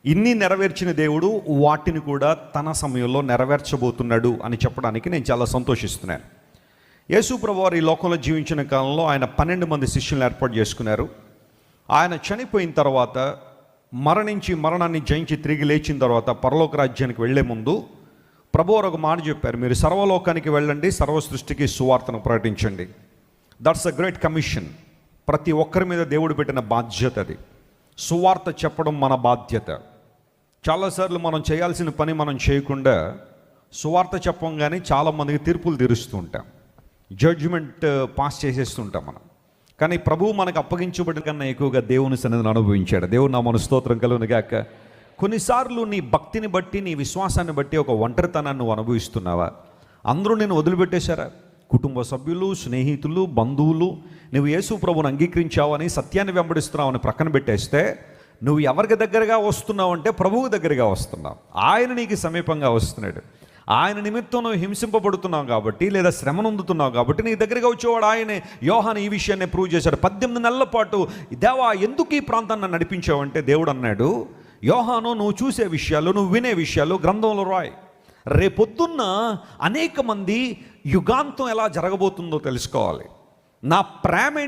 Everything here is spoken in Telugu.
ఇన్ని నెరవేర్చిన దేవుడు వాటిని కూడా తన సమయంలో నెరవేర్చబోతున్నాడు అని చెప్పడానికి నేను చాలా సంతోషిస్తున్నాను. యేసు ప్రభువారు ఈ లోకంలో జీవించిన కాలంలో ఆయన 12 మంది శిష్యులను ఏర్పాటు చేసుకున్నారు. ఆయన చనిపోయిన తర్వాత మరణాన్ని జయించి తిరిగి లేచిన తర్వాత పరలోక రాజ్యానికి వెళ్లే ముందు ప్రభువారు ఒక మాట చెప్పారు, మీరు సర్వలోకానికి వెళ్ళండి, సర్వ సృష్టికి సువార్తను ప్రకటించండి. That's a great commission. ప్రతి ఒక్కరి మీద దేవుడు పెట్టిన బాధ్యత అది. సువార్త చెప్పడం మన బాధ్యత. చాలాసార్లు మనం చేయాల్సిన పని మనం చేయకుండా సువార్త చెప్పంగానే చాలామందికి తీర్పులు తీరుస్తూ ఉంటాం, జడ్జిమెంట్ పాస్ చేసేస్తుంటాం మనం. కానీ ప్రభువు మనకు అప్పగించబడిన కన్నా ఎక్కువగా దేవుని సన్నిధిని అనుభవించాడు. దేవుడు నా మన స్తోత్రం కలుగును గాక. కొన్నిసార్లు నీ భక్తిని బట్టి, నీ విశ్వాసాన్ని బట్టి ఒక ఒంటరితనాన్ని నువ్వు అనుభవిస్తున్నావా? అందరూ నేను వదిలిపెట్టేశారా? కుటుంబ సభ్యులు, స్నేహితులు, బంధువులు, నువ్వు యేసు ప్రభువుని అంగీకరించావని, సత్యాన్ని వెంబడిస్తున్నావని ప్రక్కన పెట్టేస్తే నువ్వు ఎవరికి దగ్గరగా వస్తున్నావు అంటే ప్రభువు దగ్గరగా వస్తున్నావు. ఆయన నీకు సమీపంగా వస్తున్నాడు. ఆయన నిమిత్తం నువ్వు హింసింపబడుతున్నావు కాబట్టి, లేదా శ్రమ నొందుతున్నావు కాబట్టి నీ దగ్గరగా వచ్చేవాడు ఆయనే. యోహాను ఈ విషయాన్ని ప్రూవ్ చేశాడు. 18 నెలల పాటు దేవా ఎందుకు ఈ ప్రాంతాన్ని నడిపించావంటే దేవుడు అన్నాడు, యోహాను నువ్వు చూసే విషయాలు, నువ్వు వినే విషయాలు గ్రంథంలో రాయి. రేపొద్దున్న అనేక మంది యుగాంతం ఎలా జరగబోతుందో తెలుసుకోవాలి. నా ప్రేమ